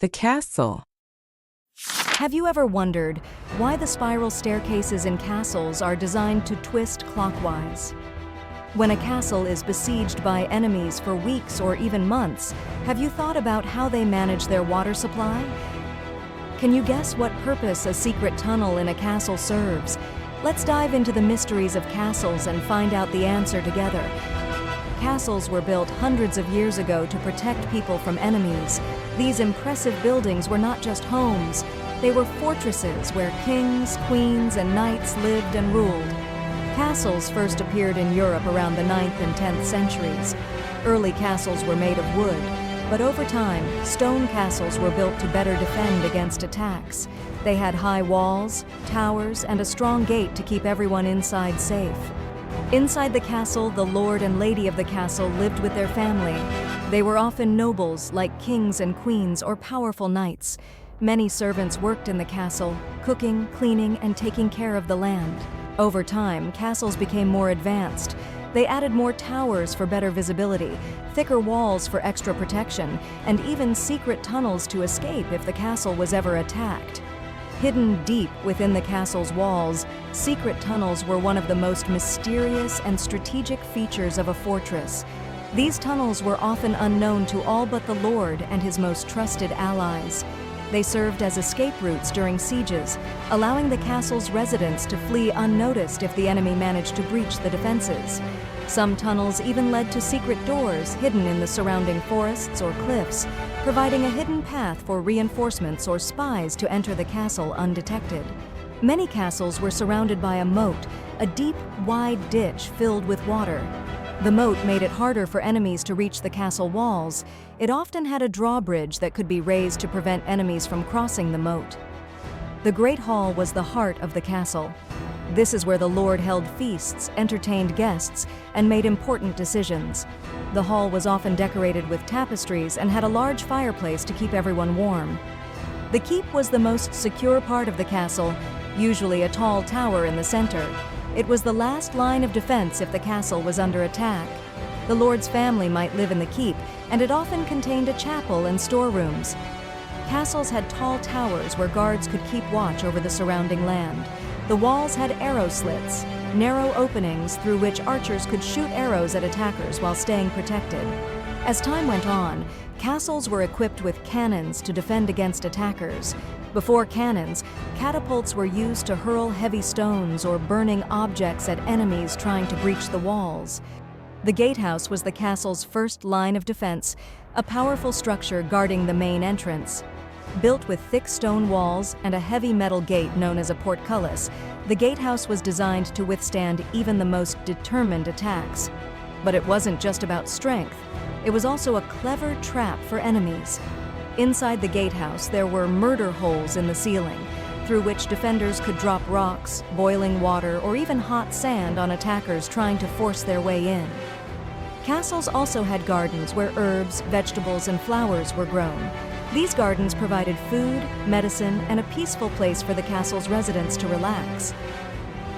The castle. Have you ever wondered why the spiral staircases in castles are designed to twist clockwise? When a castle is besieged by enemies for weeks or even months, have you thought about how they manage their water supply? Can you guess what purpose a secret tunnel in a castle serves? Let's dive into the mysteries of castles and find out the answer together. Castles were built hundreds of years ago to protect people from enemies. These impressive buildings were not just homes, they were fortresses where kings, queens, and knights lived and ruled. Castles first appeared in Europe around the 9th and 10th centuries. Early castles were made of wood, but over time, stone castles were built to better defend against attacks. They had high walls, towers, and a strong gate to keep everyone inside safe. Inside the castle, the lord and lady of the castle lived with their family. They were often nobles, like kings and queens, or powerful knights. Many servants worked in the castle, cooking, cleaning, and taking care of the land. Over time, castles became more advanced. They added more towers for better visibility, thicker walls for extra protection, and even secret tunnels to escape if the castle was ever attacked. Hidden deep within the castle's walls, secret tunnels were one of the most mysterious and strategic features of a fortress. These tunnels were often unknown to all but the lord and his most trusted allies. They served as escape routes during sieges, allowing the castle's residents to flee unnoticed if the enemy managed to breach the defenses. Some tunnels even led to secret doors hidden in the surrounding forests or cliffs, providing a hidden path for reinforcements or spies to enter the castle undetected. Many castles were surrounded by a moat, a deep, wide ditch filled with water. The moat made it harder for enemies to reach the castle walls. It often had a drawbridge that could be raised to prevent enemies from crossing the moat. The Great Hall was the heart of the castle. This is where the lord held feasts, entertained guests, and made important decisions. The hall was often decorated with tapestries and had a large fireplace to keep everyone warm. The keep was the most secure part of the castle, usually a tall tower in the center. It was the last line of defense if the castle was under attack. The lord's family might live in the keep, and it often contained a chapel and storerooms. Castles had tall towers where guards could keep watch over the surrounding land. The walls had arrow slits, narrow openings through which archers could shoot arrows at attackers while staying protected. As time went on, castles were equipped with cannons to defend against attackers. Before cannons, catapults were used to hurl heavy stones or burning objects at enemies trying to breach the walls. The gatehouse was the castle's first line of defense, a powerful structure guarding the main entrance. Built with thick stone walls and a heavy metal gate known as a portcullis, the gatehouse was designed to withstand even the most determined attacks. But it wasn't just about strength. It was also a clever trap for enemies. Inside the gatehouse, there were murder holes in the ceiling, through which defenders could drop rocks, boiling water, or even hot sand on attackers trying to force their way in. Castles also had gardens where herbs, vegetables, and flowers were grown. These gardens provided food, medicine, and a peaceful place for the castle's residents to relax.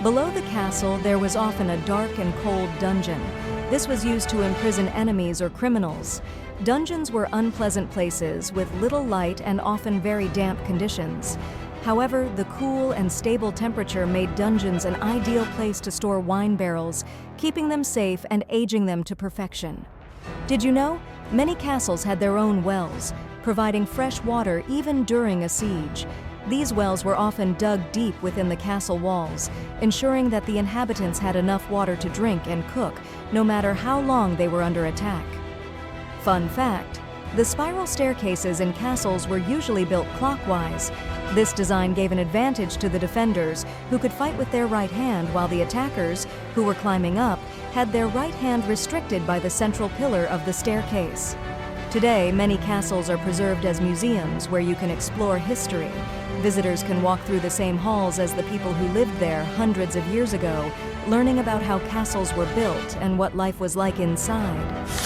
Below the castle, there was often a dark and cold dungeon. This was used to imprison enemies or criminals. Dungeons were unpleasant places with little light and often very damp conditions. However, the cool and stable temperature made dungeons an ideal place to store wine barrels, keeping them safe and aging them to perfection. Did you know? Many castles had their own wells, providing fresh water even during a siege. These wells were often dug deep within the castle walls, ensuring that the inhabitants had enough water to drink and cook, no matter how long they were under attack. Fun fact, the spiral staircases in castles were usually built clockwise. This design gave an advantage to the defenders, who could fight with their right hand, while the attackers, who were climbing up, had their right hand restricted by the central pillar of the staircase. Today, many castles are preserved as museums where you can explore history. Visitors can walk through the same halls as the people who lived there hundreds of years ago, learning about how castles were built and what life was like inside.